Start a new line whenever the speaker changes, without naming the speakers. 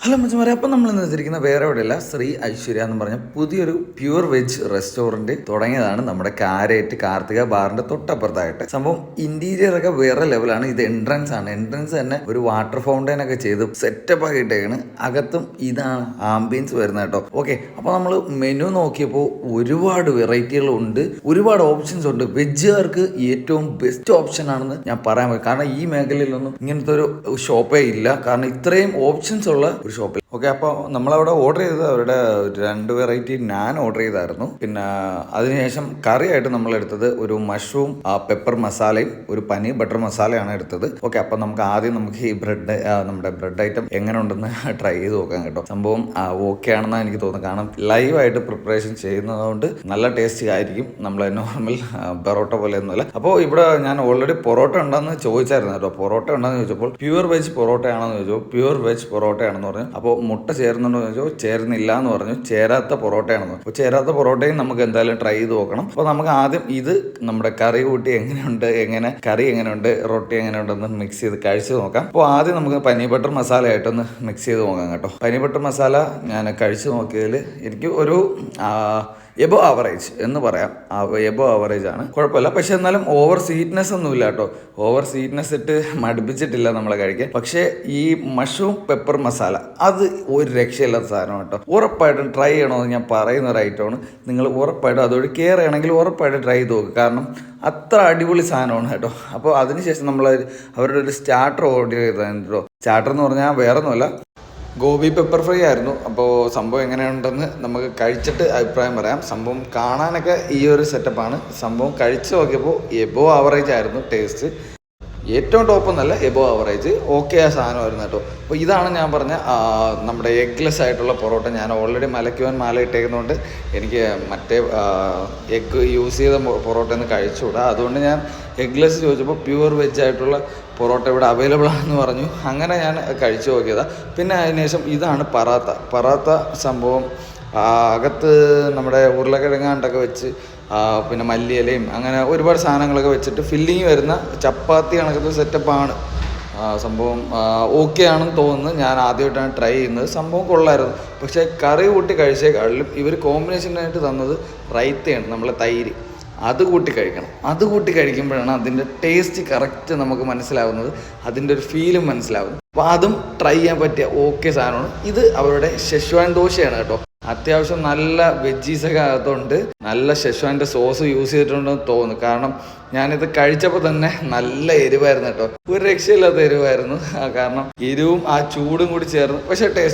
Hello മച്ചമാരെ, അപ്പം നമ്മൾ ഇന്ന് വെച്ചിരിക്കുന്ന വേറെ എവിടെയല്ല, ശ്രീ ഐശ്വര്യ എന്ന് പറഞ്ഞ പുതിയൊരു പ്യൂർ വെജ് റെസ്റ്റോറൻറ്റ് തുടങ്ങിയതാണ് നമ്മുടെ കാരേറ്റ് കാർത്തിക ബാറിന്റെ തൊട്ടപ്പുറത്തായിട്ട്. സംഭവം ഇന്റീരിയർ ഒക്കെ വേറെ ലെവലാണ്. ഇത് എൻട്രൻസ് ആണ്. എൻട്രൻസ് തന്നെ ഒരു വാട്ടർ ഫൗണ്ടൈൻ ഒക്കെ ചെയ്ത് സെറ്റപ്പ് ആക്കിയിട്ടേക്കാണ്. അകത്തും ഇതാണ് ആംബിയൻസ് വരുന്നത് കേട്ടോ. ഓക്കെ, അപ്പോൾ നമ്മൾ മെനു നോക്കിയപ്പോൾ ഒരുപാട് വെറൈറ്റികളുണ്ട്, ഒരുപാട് ഓപ്ഷൻസ് ഉണ്ട്. വെജുകാർക്ക് ഏറ്റവും ബെസ്റ്റ് ഓപ്ഷൻ ആണെന്ന് ഞാൻ പറയാൻ പറ്റും. കാരണം ഈ മേഖലയിലൊന്നും ഇങ്ങനത്തെ ഒരു ഷോപ്പേ ഇല്ല. കാരണം ഇത്രയും ഓപ്ഷൻസ് ഉള്ള ഒരു ഷോപ്പിൽ. ഓക്കെ, അപ്പോൾ നമ്മളവിടെ ഓർഡർ ചെയ്തത് അവരുടെ 2 വെറൈറ്റി നാൻ ഓർഡർ ചെയ്തായിരുന്നു. പിന്നെ അതിനുശേഷം കറിയായിട്ട് നമ്മൾ എടുത്തത് ഒരു മഷ്റൂം പെപ്പർ മസാലയും ഒരു പനീർ ബട്ടർ മസാലയാണ് എടുത്തത്. ഓക്കെ, അപ്പോൾ നമുക്ക് ഈ നമ്മുടെ ബ്രെഡ് ഐറ്റം എങ്ങനെ ഉണ്ടെന്ന് ട്രൈ ചെയ്ത് നോക്കാം കേട്ടോ. സംഭവം ഓക്കെ ആണെന്നാണ് എനിക്ക് തോന്നുന്നത്. കാരണം ലൈവായിട്ട് പ്രിപ്പറേഷൻ ചെയ്യുന്നതുകൊണ്ട് നല്ല ടേസ്റ്റി ആയിരിക്കും. നമ്മളെ നോർമൽ പൊറോട്ട പോലെ ഒന്നുമല്ല. അപ്പോൾ ഇവിടെ ഞാൻ ഓൾറെഡി പൊറോട്ട ഉണ്ടെന്ന് ചോദിച്ചായിരുന്നു കേട്ടോ. പൊറോട്ട ഉണ്ടെന്ന് ചോദിച്ചപ്പോൾ പ്യൂർ വെജ് പൊറോട്ടയാണെന്ന് ചോദിച്ചു. പ്യൂർ വെജ് പൊറോട്ടയാണെന്ന് പറഞ്ഞു. അപ്പോൾ മുട്ട ചേരുന്നുണ്ടോ എന്ന് ചോദിച്ചു. ചേരുന്നില്ല എന്ന് പറഞ്ഞു. ചേരാത്ത പൊറോട്ടയാണെന്ന്. അപ്പോൾ ചേരാത്ത പൊറോട്ടയും നമുക്ക് എന്തായാലും ട്രൈ ചെയ്ത് നോക്കണം. അപ്പോൾ നമുക്ക് ആദ്യം ഇത് നമ്മുടെ കറി കൂട്ടി കറി എങ്ങനെയുണ്ട്, റൊട്ടി എങ്ങനെയുണ്ടെന്ന് മിക്സ് ചെയ്ത് കഴിച്ച് നോക്കാം. അപ്പോൾ ആദ്യം നമുക്ക് പനീർ ബട്ടർ മസാല ആയിട്ടൊന്ന് മിക്സ് ചെയ്ത് നോക്കാം കേട്ടോ. പനീർ ബട്ടർ മസാല ഞാൻ കഴിച്ച് നോക്കിയതിൽ എനിക്ക് ഒരു എബോ ആവറേജ് എന്ന് പറയാം. എബോ ആവറേജ് ആണ്, കുഴപ്പമില്ല. പക്ഷെ എന്നാലും ഓവർ സ്വീറ്റ്നെസ് ഒന്നുമില്ല കേട്ടോ. ഓവർ സ്വീറ്റ്നെസ് ഇട്ട് മടുപ്പിച്ചിട്ടില്ല നമ്മളെ കഴിക്കാൻ. പക്ഷേ ഈ മഷ്റൂം പെപ്പർ മസാല അത് ഒരു രക്ഷയില്ലാത്ത സാധനം കേട്ടോ. ഉറപ്പായിട്ടും ട്രൈ ചെയ്യണമെന്ന് ഞാൻ പറയുന്ന ഒരു ഐറ്റമാണ്. നിങ്ങൾ ഉറപ്പായിട്ടും അതോട് കെയർ ചെയ്യണമെങ്കിൽ ഉറപ്പായിട്ടും ട്രൈ ചെയ്ത് നോക്കുക. കാരണം അത്ര അടിപൊളി സാധനമാണ് കേട്ടോ. അപ്പോൾ അതിനുശേഷം നമ്മൾ അവരുടെ ഒരു സ്റ്റാർട്ടർ ഓർഡർ ചെയ്തോ. സ്റ്റാർട്ടർ എന്ന് പറഞ്ഞാൽ വേറെ ഒന്നുമല്ല, ഗോബി പെപ്പർ ഫ്രൈ ആയിരുന്നു. അപ്പോൾ സംഭവം എങ്ങനെയുണ്ടെന്ന് നമുക്ക് കഴിച്ചിട്ട് അഭിപ്രായം പറയാം. സംഭവം കാണാനൊക്കെ ഈ ഒരു സെറ്റപ്പാണ്. സംഭവം കഴിച്ച് നോക്കിയപ്പോൾ എബോ ആവറേജ് ആയിരുന്നു ടേസ്റ്റ്. ഏറ്റവും ടോപ്പ് എന്നല്ല, എബോ ആവറേജ് ഓക്കെ ആ സാധനമായിരുന്നു കേട്ടോ. അപ്പോൾ ഇതാണ് ഞാൻ പറഞ്ഞ നമ്മുടെ എഗ്ലെസ് ആയിട്ടുള്ള പൊറോട്ട. ഞാൻ ഓൾറെഡി മാല ഇട്ടേക്കുന്നതുകൊണ്ട് എനിക്ക് മറ്റേ എഗ്ഗ് യൂസ് ചെയ്ത പൊറോട്ടയൊന്നും കഴിച്ചുകൂടാ. അതുകൊണ്ട് ഞാൻ എഗ്ലെസ് ചോദിച്ചപ്പോൾ പ്യൂർ വെജ് ആയിട്ടുള്ള പൊറോട്ട ഇവിടെ അവൈലബിൾ ആണെന്ന് പറഞ്ഞു. അങ്ങനെ ഞാൻ കഴിച്ചു നോക്കിയതാണ്. പിന്നെ അതിനുശേഷം ഇതാണ് പറാത്ത സംഭവം. അകത്ത് നമ്മുടെ ഉരുളക്കിഴങ്ങാണ്ടൊക്കെ വെച്ച് പിന്നെ മല്ലിയിലയും അങ്ങനെ ഒരുപാട് സാധനങ്ങളൊക്കെ വെച്ചിട്ട് ഫില്ലിങ് വരുന്ന ചപ്പാത്തി കണക്കത്തെ സെറ്റപ്പാണ്. സംഭവം ഓക്കെ ആണെന്ന് തോന്നുന്നു. ഞാൻ ആദ്യമായിട്ടാണ് ട്രൈ ചെയ്യുന്നത്. സംഭവം കൊള്ളായിരുന്നു. പക്ഷേ കറി കൂട്ടി കഴിച്ചേക്കാളിലും ഇവർ കോമ്പിനേഷനായിട്ട് തന്നത് റൈത്തയാണ്, നമ്മളെ തൈര്. അത് കൂട്ടി കഴിക്കണം. അത് കൂട്ടി കഴിക്കുമ്പോഴാണ് അതിൻ്റെ ടേസ്റ്റ് കറക്റ്റ് നമുക്ക് മനസ്സിലാവുന്നത്, അതിൻ്റെ ഒരു ഫീലും മനസ്സിലാവുന്നത്. അപ്പോൾ അതും ട്രൈ ചെയ്യാൻ പറ്റിയ ഓക്കെ സാധനമാണ്. ഇത് അവരുടെ ഷെഷ്വാൻ ദോശയാണ് കേട്ടോ. അത്യാവശ്യം നല്ല വെജീസൊക്കെ അകത്തുണ്ട്. നല്ല ഷെഷ്വാൻ്റെ സോസ് യൂസ് ചെയ്തിട്ടുണ്ടെന്ന് തോന്നുന്നു. കാരണം ഞാനിത് കഴിച്ചപ്പോൾ തന്നെ നല്ല എരിവായിരുന്നു കേട്ടോ. ഒരു രക്ഷയില്ലാത്ത എരിവായിരുന്നു. കാരണം എരിവും ആ ചൂടും കൂടി ചേർന്ന് പക്ഷേ ടേസ്റ്റ്